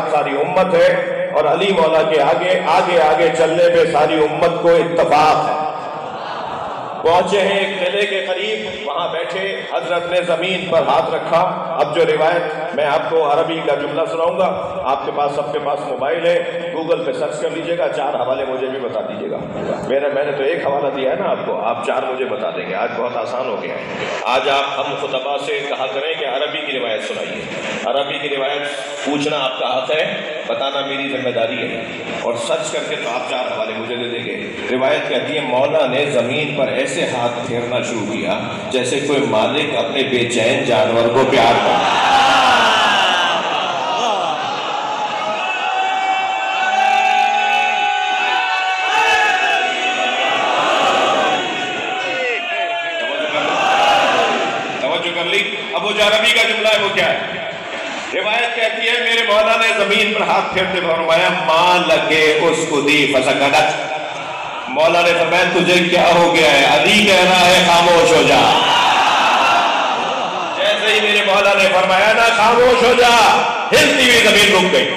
सारी उम्मत है और अली मौला के आगे आगे आगे चलने पे सारी उम्मत को इत्तफाक है। पहुंचे हैं एक किले के करीब, वहां बैठे, हजरत ने जमीन पर हाथ रखा। अब जो रिवायत मैं आपको अरबी का जुमला सुनाऊंगा, आपके पास सबके पास मोबाइल है, गूगल पे सर्च कर लीजिएगा, 4 हवाले मुझे भी बता दीजिएगा। मैंने तो एक हवाला दिया है ना आपको, आप 4 मुझे बता देंगे। आज बहुत आसान हो गया है। आज आप हम खुतबा से कहा करें कि अरबी की रिवायत सुनाइए। अरबी की रिवायत पूछना आपका हक है, बताना मेरी जिम्मेदारी है, और सर्च करके तो आप 4 हवाले मुझे दे देंगे। रिवायत कहती है मौला ने जमीन पर ऐसे हाथ फेरना शुरू किया जैसे कोई मालिक अपने बेचैन जानवर को प्यार करता। तवज्जो कर ली। अब वो जो अरबी का जुमला है वो क्या है? रिवायत कहती है मेरे मौला ने जमीन पर हाथ फेरते फरमाया मां लगे उसको दी फसकदत। मौला ने फरमाया तुझे क्या हो गया है? अली कह रहा है खामोश हो जा। जैसे ही मेरे मौला ने फरमाया ना खामोश हो जा, हिलती हुई जमीन रुक गई।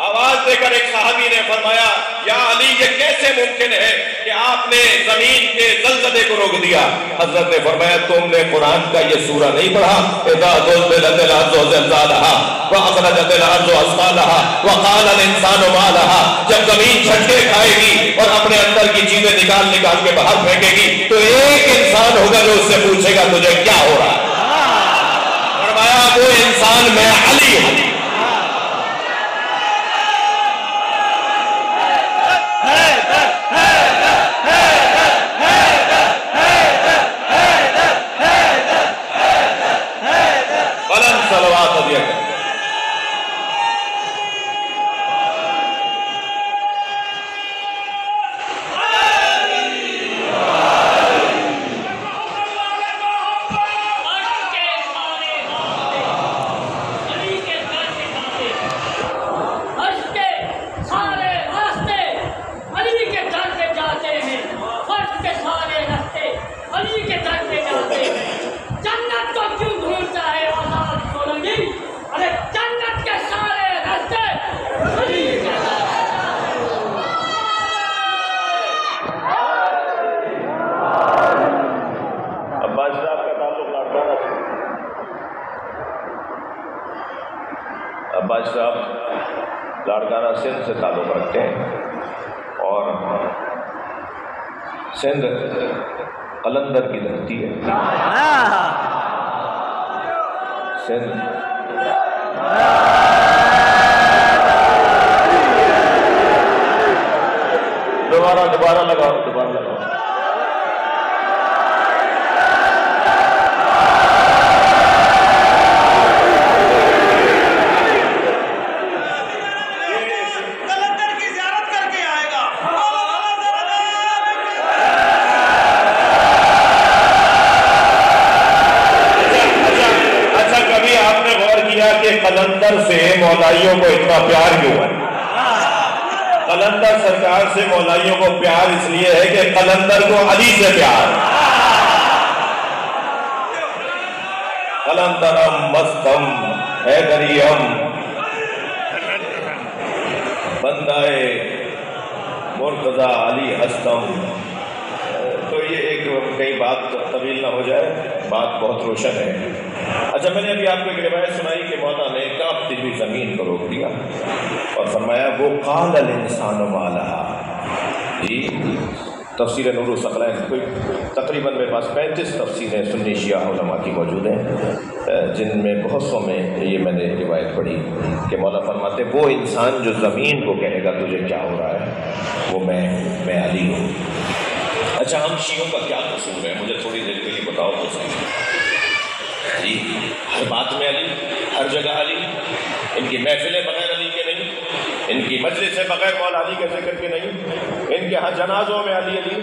आवाज देकर एक सहाबी ने फरमाया या अली ये कैसे मुमकिन है कि आपने जमीन के जलजले को रोक दिया? हजरत ने फरमाया तुमने कुरान का ये सूरा नहीं पढ़ा? इदा ज़ुलज़िलतिल अर्ज़ु ज़िलज़ालहा व अख़रजतिल अर्ज़ु अस्क़ालहा व क़ालल इंसानु मा लहा। जब जमीन झटके खाएगी और अपने अंदर की चीजें निकाल निकाल के बाहर फेंकेगी तो एक इंसान होगा जो उससे पूछेगा तुझे क्या हो रहा है? फरमाया वो इंसान मैं अली हूं। अब्बास साहब लाड़काना सिंध से ताल्लुक़ रखते हैं और सिंध कलंदर की धरती है। सिंध दोबारा लगाओ। कलंदर से मौलाइयों को इतना प्यार क्यों है? कलंदर सरकार से मौलाइयों को प्यार इसलिए है कि कलंदर को अली से प्यार। कलंदरम मस्तम हैदरियम बंदाए मुर्तजा अली हस्तम। तो ये एक कई बात तवील ना हो जाए, बात बहुत रोशन है। अच्छा, मैंने अभी आपको एक रिवायत सुनाई कि मौला ने कांपती हुई जमीन को रोक दिया और फरमाया वो क़ालल इंसानु मा लहा। जी तफसीर नूर सकलैन, कोई तकरीबन मेरे पास 35 तफसीरें सुन्नी शिया उलमा की मौजूद हैं, जिनमें बहुत सौ में ये मैंने रिवायत पढ़ी कि मौला फरमाते वो इंसान जो ज़मीन को कहेगा तुझे क्या हो रहा है वो मैं अली हूँ। अच्छा, हम शियों का क्या कसूर है? मुझे थोड़ी देर के लिए बताओ तो सही। जी हर बात में अली, हर जगह अली, इनकी महफिलें बगैर अली के नहीं, इनकी मजलिसें बगैर मौला अली के जिक्र के नहीं, इनके यहाँ जनाजों में अली अली,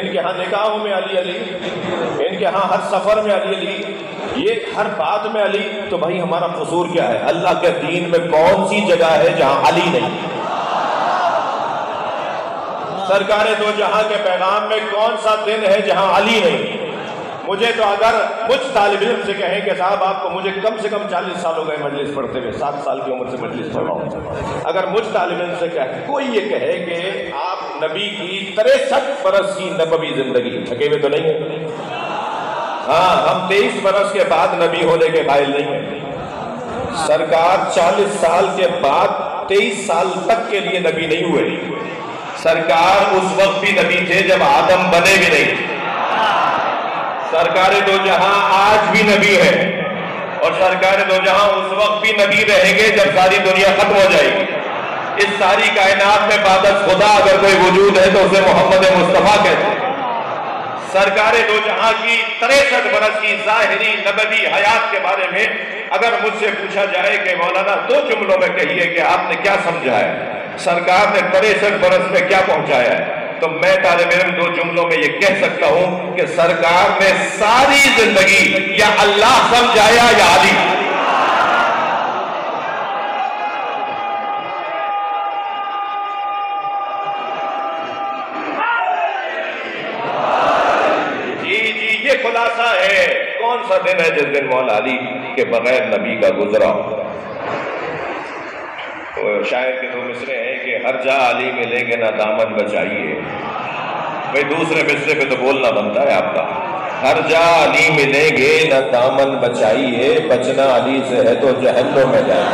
इनके यहाँ निकाहों में अली अली, इनके यहाँ हर सफ़र में अली अली, ये हर बात में अली। तो भाई हमारा कसूर क्या है? अल्लाह के दीन में कौन सी जगह है जहाँ अली नहीं? सरकारे दो जहां के पैगाम में कौन सा दिन है जहां अली नहीं? मुझे तो अगर मुझ तालिब इल्म से कहें कि साहब आपको मुझे कम से कम 40 साल हो गए मजलिस पढ़ते हुए, 7 साल की उम्र से मजलिस पढ़ रहा हूँ, अगर मुझ तालिब इल्म से कहे कोई ये कहे कि आप नबी की 63 बरस की नबवी जिंदगी, थके हुए तो नहीं है? हाँ, हम 23 बरस के बाद नबी होने के कायल नहीं है। सरकार 40 साल के बाद 23 साल तक के लिए नबी नहीं हुए। सरकार उस वक्त भी नबी थे जब आदम बने भी नहीं। सरकार दो जहां आज भी नबी है और सरकार दो जहां उस वक्त भी नबी रहेंगे जब सारी दुनिया खत्म हो जाएगी। इस सारी कायनात में बादल खुदा अगर कोई वजूद है तो उसे मोहम्मद मुस्तफा कहते हैं। सरकार दो जहां की 63 बरस की ज़ाहिरी नबवी हयात के बारे में अगर मुझसे पूछा जाए कि मौलाना 2 जुमलों में कहिए कि आपने क्या समझा है, सरकार ने 63 बरस में क्या पहुंचाया है, तो मैं तालिब इल्म 2 जुमलों में ये कह सकता हूं कि सरकार ने सारी जिंदगी या अल्लाह समझाया या अली। ये खुलासा है। कौन सा दिन है जिस दिन मौला अली के बगैर नबी का गुजरा? तो शायर के 2 मिसरे हैं कि हर जा अली मिलेंगे ना दामन बचाइए। भाई दूसरे मिसरे पे तो बोलना बनता है आपका। हर जा अली मिलेंगे ना दामन बचाइए, बचना अली से है तो जहन्नुम में जाए।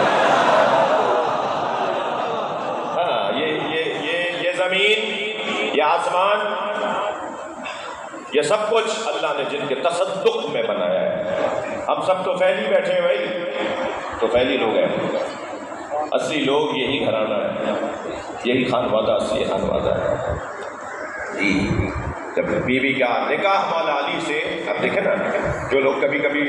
हाँ, ये जमीन, ये आसमान, ये सब कुछ अल्लाह ने जिनके तसद्दुक में बनाया है। हम सब तो फैली बैठे हैं भाई, तो फैली लोग हैं। असली लोग यही घराना है, यही खानवादा असली खानवादा है। जब बीवी का निकाह मौला अली से, अब देखें ना, जो लोग कभी कभी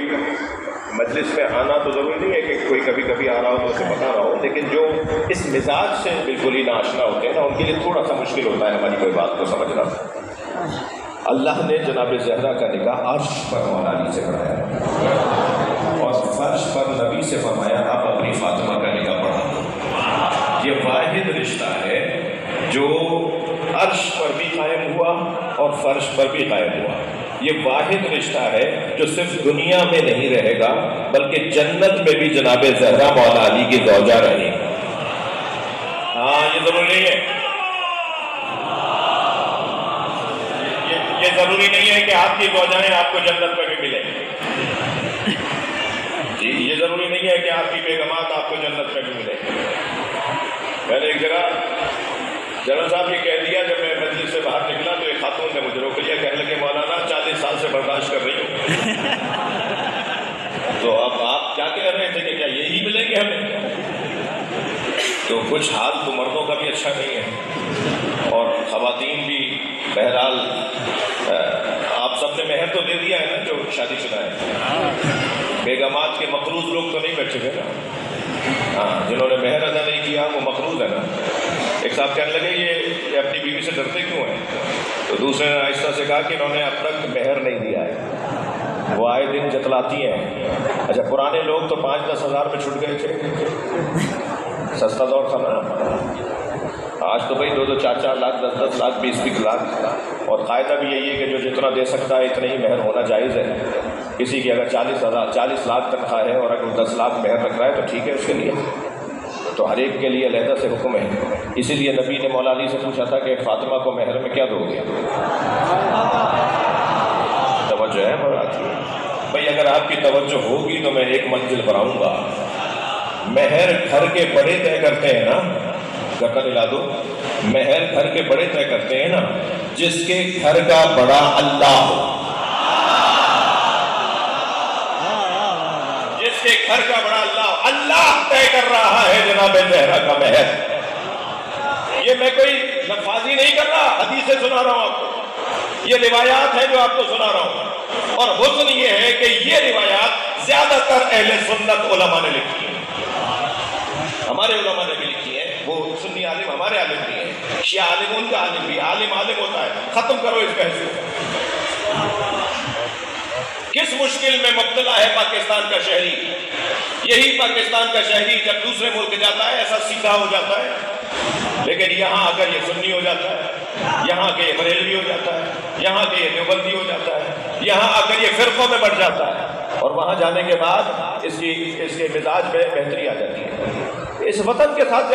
मजलिस में आना तो ज़रूरी नहीं है कि कोई कभी कभी आ रहा हो तो उसे बता रहा हो, लेकिन जो इस मिजाज से बिल्कुल ही नाआशना होते हैं ना, उनके लिए थोड़ा सा मुश्किल होता है हमारी कोई बात को समझना। अल्लाह ने जनाब ज़हरा का निकाह अर्श पर मौला अली से कराया और फर्श पर नबी से फरमाया आप अपनी फातिमा का निकाह पढ़ा दो। ये वाहिद रिश्ता है जो अर्श पर भी कायम हुआ और फर्श पर भी कायम हुआ। ये वाहिद रिश्ता है जो सिर्फ दुनिया में नहीं रहेगा बल्कि जन्नत में भी जनाब ज़हरा मौला अली की ज़ौजा रहेगी। हाँ, ये जरूरी नहीं है, ये जरूरी नहीं है कि आपकी ज़ौजाएं आपको जन्नत में भी मिले। जी, ये जरूरी नहीं है कि आपकी बेगमात आपको जन्नत में भी मिले। मैंने एक जगह जनरल साहब ये कह दिया, जब मैं मस्जिद से बाहर निकला तो एक खातून ने मुझे रोक लिया, कहने लगे मौलाना 40 साल से बर्दाश्त कर रही हूँ। तो अब आप क्या कह रहे थे कि क्या यही मिलेंगे हमें? तो कुछ हाल तो मर्दों का भी अच्छा नहीं है और ख़वातीन भी। बहरहाल आप सबने मेहर तो दे दिया है ना जो शादीशुदा है। बेगमात के मकरूज लोग तो नहीं बैठे हुए ना। हाँ, जिन्होंने मेहर अदा नहीं किया वो मकरूज है ना। एक साहब कहने लगे ये अपनी बीवी से डरते क्यों हैं? तो दूसरे ने आहिस्ता से कहा कि इन्होंने अब तक मेहर नहीं दिया है, वो आए दिन जतलाती हैं। अच्छा, पुराने लोग तो 5-10 हज़ार में छूट गए थे, सस्ता दौर था ना। आज तो भाई 2-2, 4-4 लाख, 10-10 लाख, 20-20 लाख। और कायदा भी यही है कि जो जितना दे सकता है इतना ही मेहर होना जायज़ है। किसी की अगर 40 लाख तनख्वाह है और अगर 10 लाख मेहर रख रहा है तो ठीक है उसके लिए, तो हर एक के लिए अलहदा से हुक्म है। इसीलिए नबी ने मौला अली से पूछा था कि फातिमा को मेहर में क्या दोगे? तवज्जो है बात भाई, अगर आपकी तवज्जो होगी तो मैं एक मंजिल पर आऊँगा। मेहर घर के बड़े तय करते हैं ना, घर का दिला दो। मेहर घर के बड़े तय करते हैं ना जिसके घर का बड़ा अल्लाह हो, जिसके घर का बड़ा अल्लाह तय कर रहा है जनाब ज़हरा का मेहर। ये मैं कोई लफाजी नहीं कर रहा, हदीसें सुना रहा हूं आपको, ये रिवायात है जो आपको सुना रहा हूं। और हुस्न ये है कि ये रिवायात ज्यादातर अहले सुन्नत उलमा ने लिखी है, हमारे उलमा ने भी लिखी है। वो सुन्नी आलिम हमारे आलिम भी है, शिया आलिम उनका आलिम भी, आलिम आलिम होता है। खत्म करो इस बहस को। किस मुश्किल में मुब्तला है पाकिस्तान का शहरी? यही पाकिस्तान का शहरी जब दूसरे मुल्क जाता है ऐसा सीधा हो जाता है लेकिन यहाँ आकर ये सुन्नी हो जाता है, यहाँ के ये बरेलवी हो जाता है, यहाँ के ये देवबंदी हो जाता है, यहाँ आकर ये फिरकों में बढ़ जाता है, और वहाँ जाने के बाद इसके मिजाज में बेहतरी आ जाती है। इस वतन के साथ